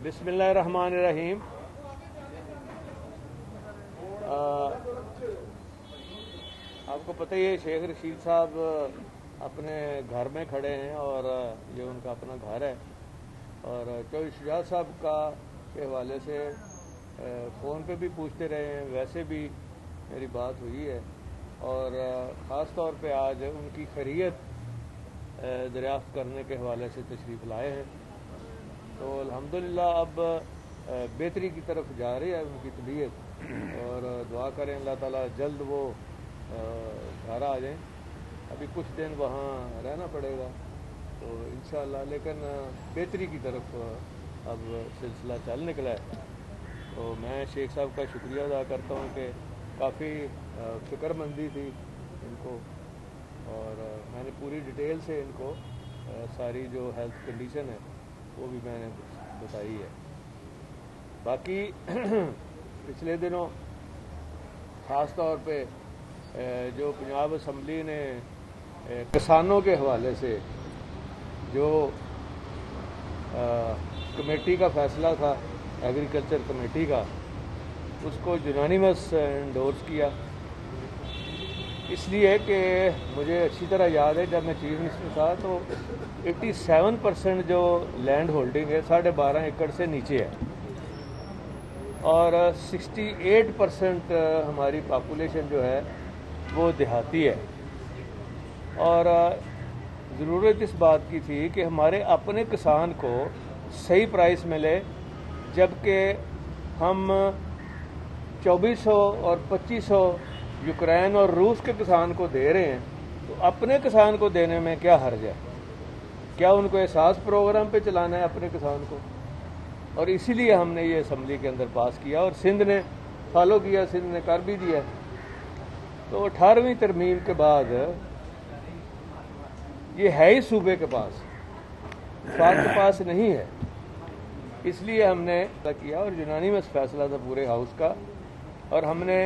बिस्मिल्लाहिर्रहमानिर्रहीम। आपको पता ही है शेख रशीद साहब अपने घर में खड़े हैं और ये उनका अपना घर है। और चौधरी शुजात साहब का के हवाले से फ़ोन पे भी पूछते रहे हैं, वैसे भी मेरी बात हुई है और ख़ास तौर पे आज उनकी खैरियत दरियाफ़्त करने के हवाले से तशरीफ़ लाए हैं। तो अल्हम्दुलिल्लाह अब बेहतरी की तरफ जा रही है उनकी तबीयत और दुआ करें अल्लाह ताला जल्द वो घर आ जाएं। अभी कुछ दिन वहाँ रहना पड़ेगा तो इंशाअल्लाह, लेकिन बेहतरी की तरफ अब सिलसिला चल निकला है। तो मैं शेख साहब का शुक्रिया अदा करता हूँ कि काफ़ी फ़िक्रमंदी थी इनको और मैंने पूरी डिटेल से इनको सारी जो हेल्थ कंडीशन है वो भी मैंने बताई है। बाकी पिछले दिनों ख़ास तौर पे जो पंजाब असम्बली ने किसानों के हवाले से जो कमेटी का फ़ैसला था, एग्रीकल्चर कमेटी का, उसको यूनानिमस एंडोर्स किया। इसलिए कि मुझे अच्छी तरह याद है जब मैं चीफ मिनिस्टर था तो 87% जो लैंड होल्डिंग है 12.5 एकड़ से नीचे है और 68% हमारी पॉपुलेशन जो है वो देहाती है। और ज़रूरत इस बात की थी कि हमारे अपने किसान को सही प्राइस मिले, जबकि हम 2400 और 2500 यूक्रेन और रूस के किसान को दे रहे हैं, तो अपने किसान को देने में क्या हर्ज है? क्या उनको एहसास प्रोग्राम पे चलाना है अपने किसान को? और इसीलिए हमने ये असम्बली के अंदर पास किया और सिंध ने फॉलो किया, सिंध ने कर भी दिया। तो 18वीं तरमीम के बाद ये है ही सूबे के पास, वफाक के पास नहीं है। इसलिए हमने किया और यूनानिमस फैसला था पूरे हाउस का। और हमने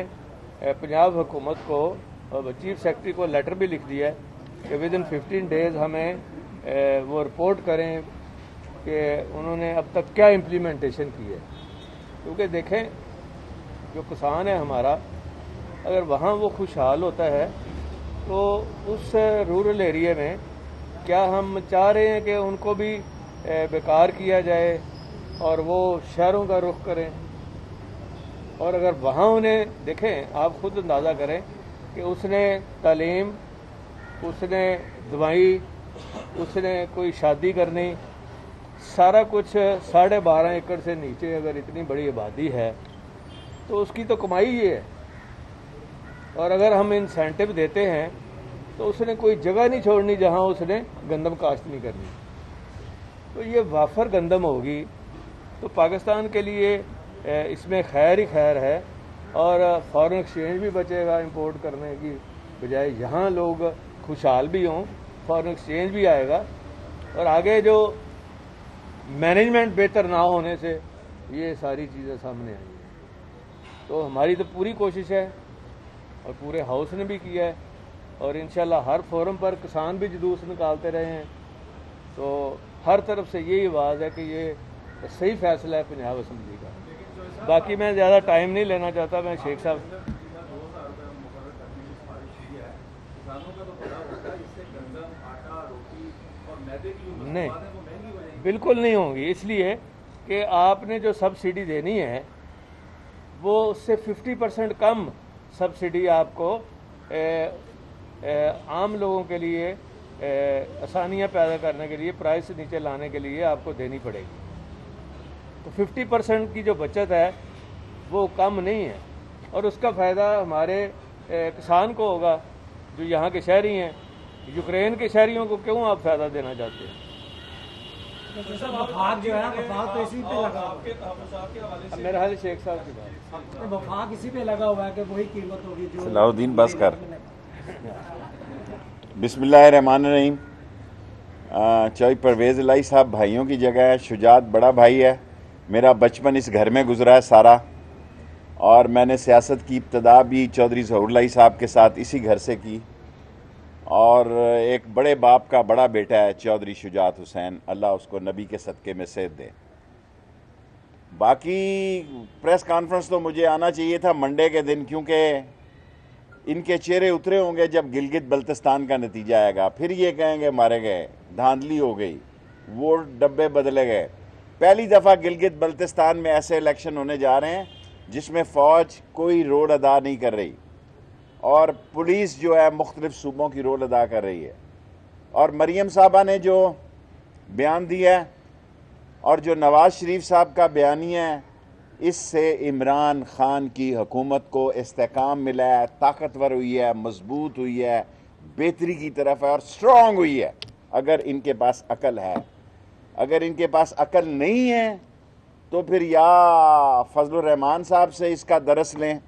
पंजाब हुकूमत को और चीफ सेक्रेटरी को लेटर भी लिख दिया है कि विद इन 15 डेज़ हमें वो रिपोर्ट करें कि उन्होंने अब तक क्या इम्प्लीमेंटेशन की है। क्योंकि देखें, जो किसान है हमारा, अगर वहाँ वो खुशहाल होता है तो उस रूरल एरिया में क्या हम चाह रहे हैं कि उनको भी बेकार किया जाए और वो शहरों का रुख करें? और अगर वहाँ उन्हें देखें, आप खुद अंदाज़ा करें कि उसने तालीम, उसने दवाई, उसने कोई शादी करनी, सारा कुछ 12.5 एकड़ से नीचे अगर इतनी बड़ी आबादी है तो उसकी तो कमाई ही है। और अगर हम इंसेंटिव देते हैं तो उसने कोई जगह नहीं छोड़नी जहां उसने गंदम काश्त नहीं करनी। तो ये वाफर गंदम होगी तो पाकिस्तान के लिए इसमें खैर ही खैर है और फॉरेन एक्सचेंज भी बचेगा इंपोर्ट करने की बजाय। यहाँ लोग खुशहाल भी हों, फॉरेन एक्सचेंज भी आएगा और आगे जो मैनेजमेंट बेहतर ना होने से ये सारी चीज़ें सामने आई हैं। तो हमारी तो पूरी कोशिश है और पूरे हाउस ने भी किया है और इंशाल्लाह हर फोरम पर किसान भी जुलूस निकालते रहे हैं। तो हर तरफ से यही आवाज़ है कि ये सही फैसला है पंजाब असम्बली का। बाकी मैं ज़्यादा टाइम नहीं लेना चाहता। मैं शेख साहब नहीं, बिल्कुल नहीं होंगी, इसलिए कि आपने जो सब्सिडी देनी है वो उससे 50% कम सब्सिडी आपको आम लोगों के लिए आसानियाँ पैदा करने के लिए, प्राइस नीचे लाने के लिए आपको देनी पड़ेगी। तो 50% की जो बचत है वो कम नहीं है और उसका फ़ायदा हमारे किसान को होगा जो यहाँ के शहरी हैं। यूक्रेन के शहरियों को क्यों आप फ़ायदा देना चाहते हैं? वफाक जो है, वफाक तो इसी पे लगा हुआ है। मेरा हाल शेख साहब की बात, वफाक इसी पे लगा हुआ है कि वही कीमत होगी जो सलाउद्दीन बस कर। बिस्मिल्लाहिर्रहमानिर्रहीम। चौधरी परवेज़ इलाही साहब भाइयों की जगह है। शुजात बड़ा भाई है। मेरा बचपन इस घर में गुजरा है सारा और मैंने सियासत की इब्तदा भी चौधरी ज़हूर इलाही साहब के साथ इसी घर से की। और एक बड़े बाप का बड़ा बेटा है चौधरी शुजात हुसैन, अल्लाह उसको नबी के सदक़े में सेहत दे। बाकी प्रेस कॉन्फ्रेंस तो मुझे आना चाहिए था मंडे के दिन, क्योंकि इनके चेहरे उतरे होंगे जब गिलगित बल्तिस्तान का नतीजा आएगा। फिर ये कहेंगे मारे गए, धांधली हो गई, वोट डब्बे बदले गए। पहली दफ़ा गिलगित बल्तिस्तान में ऐसे इलेक्शन होने जा रहे हैं जिसमें फ़ौज कोई रोल अदा नहीं कर रही और पुलिस जो है मुख्तलिफ सूबों की रोल अदा कर रही है। और मरियम साहबा ने जो बयान दिया है और जो नवाज शरीफ साहब का बयानिया है, इससे इमरान खान की हुकूमत को इस्तेकाम मिला है, ताकतवर हुई है, मजबूत हुई है, बेहतरी की तरफ है और स्ट्रॉन्ग हुई है, अगर इनके पास अकल है। अगर इनके पास अकल नहीं है तो फिर या फजलुर रहमान साहब से इसका दरस लें,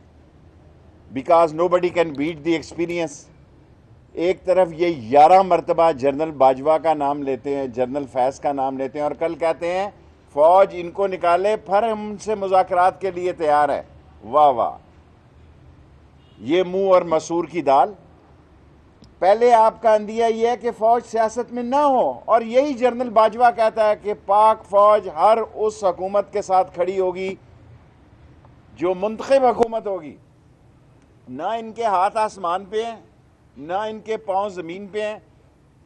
because nobody can beat the experience. एक तरफ ये 11 मरतबा जनरल बाजवा का नाम लेते हैं, जनरल फैज़ का नाम लेते हैं और कल कहते हैं फौज इनको निकाले, फिर हमसे मुज़ाकरात के लिए तैयार है। वाह वाह, ये मुंह और मसूर की दाल। पहले आपका अंदिया यह है कि फौज सियासत में ना हो, और यही जनरल बाजवा कहता है कि पाक फौज हर उस हुकूमत के साथ खड़ी होगी जो मुंतखब हुकूमत होगी। ना इनके हाथ आसमान पे हैं, ना इनके पांव ज़मीन पे हैं।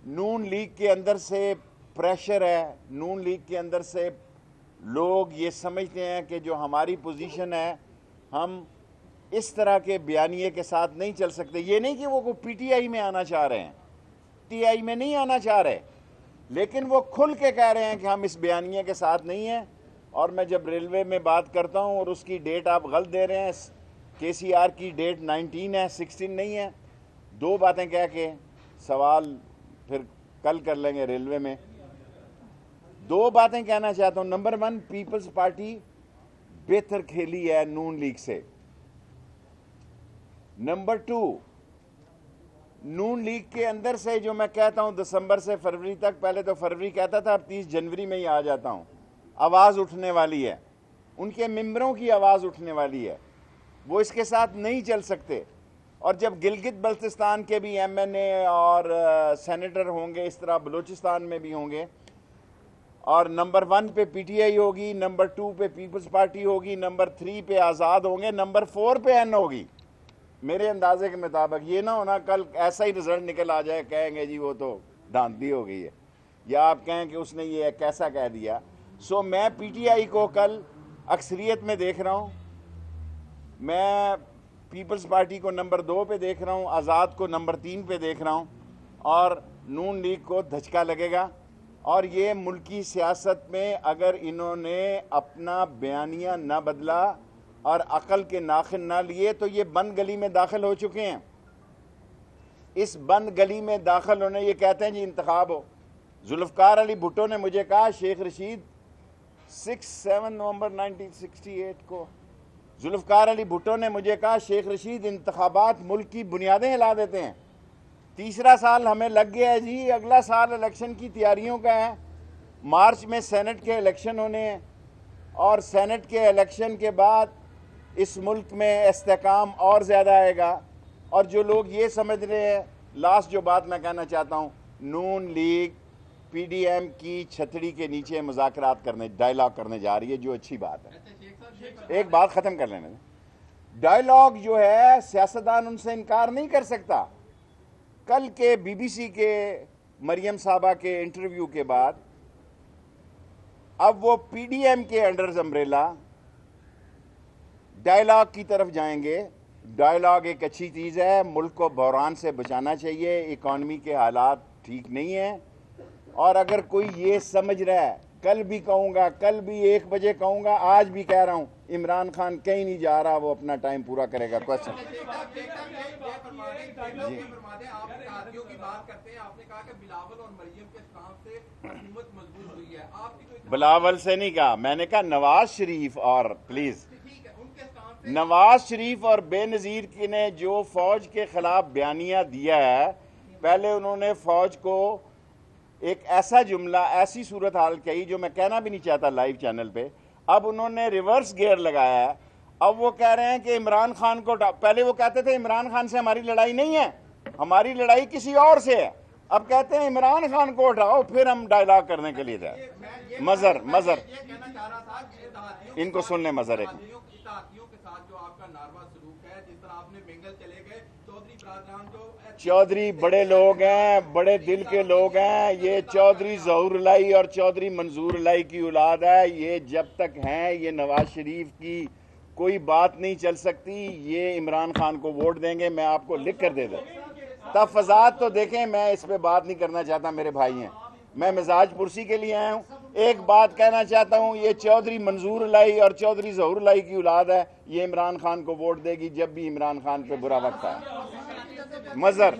नून लीग के अंदर से प्रेशर है, नून लीग के अंदर से लोग ये समझते हैं कि जो हमारी पोजीशन है, हम इस तरह के बयानिए के साथ नहीं चल सकते। ये नहीं कि वो पीटीआई में आना चाह रहे हैं, पीटीआई में नहीं आना चाह रहे, लेकिन वो खुल के कह रहे हैं कि हम इस बयानिए के साथ नहीं हैं। और मैं जब रेलवे में बात करता हूं और उसकी डेट आप गलत दे रहे हैं, केसीआर की डेट 19 है, 16 नहीं है। दो बातें कह के सवाल फिर कल कर लेंगे रेलवे में। दो बातें कहना चाहता हूं। नंबर 1, पीपल्स पार्टी बेहतर खेली है नून लीग से। नंबर 2, नून लीग के अंदर से जो मैं कहता हूं दिसंबर से फरवरी तक, पहले तो फरवरी कहता था, अब 30 जनवरी में ही आ जाता हूं, आवाज उठने वाली है, उनके मेंबरों की आवाज उठने वाली है। वो इसके साथ नहीं चल सकते। और जब गिलगित बल्तिस्तान के भी एमएनए और सेनेटर होंगे, इस तरह बलूचिस्तान में भी होंगे, और नंबर 1 पे पीटीआई होगी, नंबर 2 पे पीपल्स पार्टी होगी, नंबर 3 पे आज़ाद होंगे, नंबर 4 पे एन होगी, मेरे अंदाजे के मुताबिक। ये ना होना कल ऐसा ही रिजल्ट निकल आ जाए, कहेंगे जी वो तो धांधली हो गई है, या आप कहें कि उसने ये कैसा कह दिया। सो मैं पीटीआई को कल अक्सरियत में देख रहा हूँ, मैं पीपल्स पार्टी को नंबर 2 पे देख रहा हूँ, आज़ाद को नंबर 3 पे देख रहा हूँ, और नून लीग को धचका लगेगा। और ये मुल्की सियासत में अगर इन्होंने अपना बयानिया न बदला और अकल के नाखिन ना लिए तो ये बंद गली में दाखिल हो चुके हैं। इस बंद गली में दाखिल होने, ये कहते हैं जी इंतखाब हो। जुल्फ़कार अली भुट्टो ने मुझे कहा, शेख रशीद 6-7 नवंबर 1968 को जुल्फ़कार अली भुट्टो ने मुझे कहा, शेख रशीद इंतखाबात मुल्क की बुनियादें हिला देते हैं। तीसरा साल हमें लग गया है जी, अगला साल इलेक्शन की तैयारियों का है। मार्च में सेनेट के इलेक्शन होने हैं और सेनेट के इलेक्शन के बाद इस मुल्क में इस्तेकाम और ज़्यादा आएगा। और जो लोग ये समझ रहे हैं, लास्ट जो बात मैं कहना चाहता हूँ, नून लीग पीडीएम की छतरी के नीचे मुज़ाकरात करने, डायलॉग करने जा रही है, जो अच्छी बात है। एक बात ख़त्म कर लेने दें। डायलॉग जो है, सियासतदान उनसे इनकार नहीं कर सकता। कल के बीबीसी के मरियम साहबा के इंटरव्यू के बाद अब वो पीडीएम के अंडर अम्ब्रेला डायलॉग की तरफ जाएंगे। डायलॉग एक अच्छी चीज़ है, मुल्क को बहरान से बचाना चाहिए, इकॉनमी के हालात ठीक नहीं है। और अगर कोई ये समझ रहा है, कल भी कहूँगा, कल भी 1 बजे कहूँगा, आज भी कह रहा हूँ, इमरान खान कहीं नहीं जा रहा, वो अपना टाइम पूरा करेगा। क्वेश्चन बिलावल से नहीं कहा, मैंने कहा नवाज शरीफ। और प्लीज, नवाज शरीफ और बेनज़ीर ने जो फौज के खिलाफ बयानिया दिया है, पहले उन्होंने फौज को एक ऐसा जुमला, ऐसी सूरत हाल कही जो मैं कहना भी नहीं चाहता लाइव चैनल पे। अब उन्होंने रिवर्स गियर लगाया है। अब वो कह रहे हैं कि इमरान खान को, पहले वो कहते थे इमरान खान से हमारी लड़ाई नहीं है, हमारी लड़ाई किसी और से है। अब कहते हैं इमरान खान को उठाओ, फिर हम डायलॉग करने के लिए जाए। मजर इनको सुन ले। मजर एक चौधरी बड़े लोग हैं, बड़े दिल के लोग हैं। ये चौधरी ज़हूर लाई और चौधरी मंजूर लाई की औलाद है। ये जब तक हैं, ये नवाज शरीफ की कोई बात नहीं चल सकती। ये इमरान खान को वोट देंगे, मैं आपको लिख कर दे दूं। तफजात तो देखें, मैं इस पे बात नहीं करना चाहता, मेरे भाई हैं। मैं मिजाज पुरसी के लिए आया हूँ। एक बात कहना चाहता हूँ, ये चौधरी मंजूर लाई और चौधरी ज़हूर लाई की औलाद है। ये इमरान खान को वोट देगी जब भी इमरान खान पे बुरा वक्त आए। मजर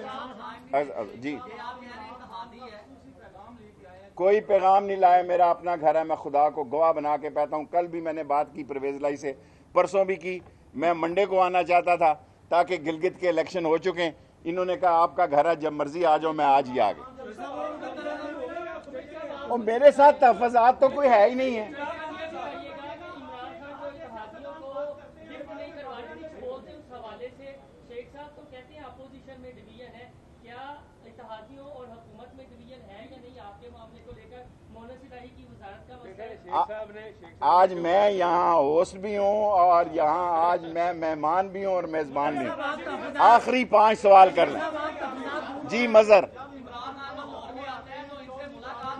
जी, कोई पैगाम नहीं लाया। मेरा अपना घर है, मैं खुदा को गवाह बना के कहता हूँ। कल भी मैंने बात की परवेज लाई से, परसों भी की। मैं मंडे को आना चाहता था ताकि गिलगित के इलेक्शन हो चुके हैं। इन्होंने कहा आपका घर है, जब मर्जी आ जाओ। मैं आज ही आ गया। और मेरे साथ तहफ़्फ़ुज़ात तो कोई है ही नहीं है। आज मैं यहाँ होस्ट भी हूँ और यहाँ आज मैं मेहमान भी हूँ और मेजबान भी हूँ। आखिरी 5 सवाल कर लें जी। मजर,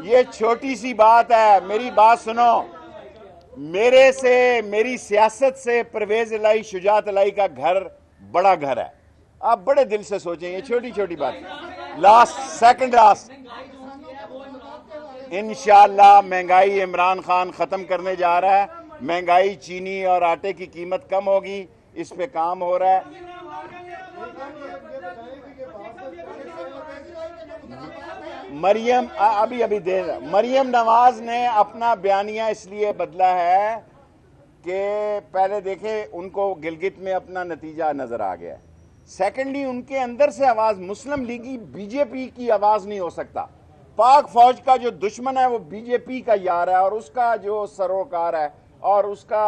ये छोटी सी बात है, मेरी बात सुनो। मेरे से, मेरी सियासत से परवेज लाई, शुजात लाई का घर बड़ा घर है। आप बड़े दिल से सोचें, ये छोटी छोटी बात। लास्ट सेकंड लास्ट, इंशाअल्लाह महंगाई इमरान खान खत्म करने जा रहा है। महंगाई, चीनी और आटे की कीमत कम होगी, इस पे काम हो रहा है। मरियम अभी दे मरियम नवाज ने अपना बयानिया इसलिए बदला है कि पहले देखे उनको गिलगित में अपना नतीजा नजर आ गया। सेकेंडली, उनके अंदर से आवाज, मुस्लिम लीगी बीजेपी की आवाज नहीं हो सकता। पाक फौज का जो दुश्मन है वो बीजेपी का यार है और उसका जो सरोकार है और उसका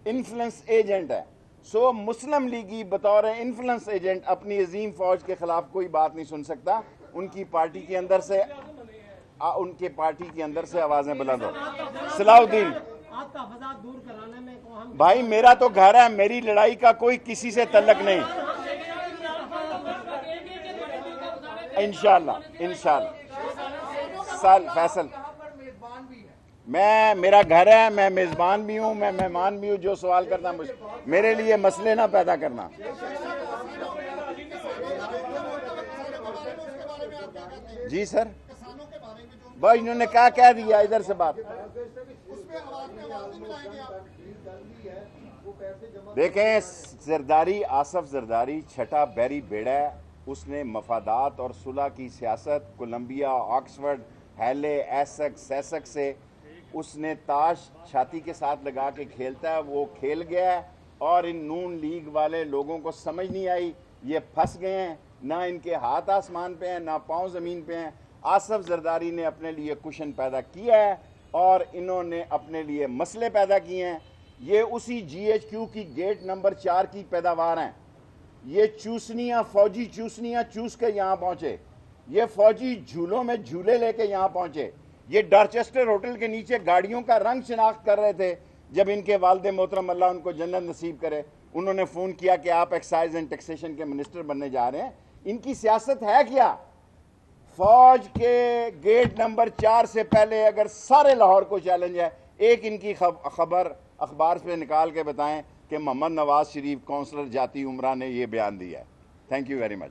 इन्फ्लुएंस एजेंट है। सो मुस्लिम लीगी बतौर इन्फ्लुएंस एजेंट अपनी अजीम फौज के खिलाफ कोई बात नहीं सुन सकता। उनकी पार्टी के अंदर से आवाजें बुलंद हो। सलाउद्दीन भाई, मेरा तो घर है, मेरी लड़ाई का कोई किसी से तल्लक नहीं। इंशाअल्लाह फैसल, मेरा घर है, मैं मेजबान भी हूँ, मैं मेहमान भी हूँ। जो सवाल करना मेरे लिए मसले ना पैदा करना। जी सर, भाई इन्होंने क्या कह दिया, इधर से बात देखें। जरदारी, आसफ जरदारी छठा बैरी बेड़ा, उसने मफादात और सुलह की सियासत कोलंबिया, ऑक्सफर्ड, हैले, एसेक्स से उसने ताश छाती के साथ लगा के खेलता है। वो खेल गया है और इन नून लीग वाले लोगों को समझ नहीं आई, ये फंस गए हैं। ना इनके हाथ आसमान पे हैं, ना पांव ज़मीन पे हैं। आसफ जरदारी ने अपने लिए कुशन पैदा किया है और इन्होंने अपने लिए मसले पैदा किए हैं। ये उसी GHQ की गेट नंबर 4 की पैदावार हैं। ये चूसनियाँ, फौजी चूसनियाँ चूस के यहाँ पहुँचे। ये फौजी झूलों में झूले लेके यहाँ पहुँचे। ये डॉर्चेस्टर होटल के नीचे गाड़ियों का रंग शिनाख्त कर रहे थे जब इनके वालिद मोहतरम, अल्लाह उनको जन्नत नसीब करे, उन्होंने फ़ोन किया कि आप एक्साइज एंड टैक्सेशन के मिनिस्टर बनने जा रहे हैं। इनकी सियासत है क्या? फौज के गेट नंबर 4 से पहले अगर सारे लाहौर को चैलेंज है, एक इनकी खबर अखबार से निकाल के बताएं कि मोहम्मद नवाज शरीफ काउंसलर जाती उमरा ने यह बयान दिया है। Thank you very much.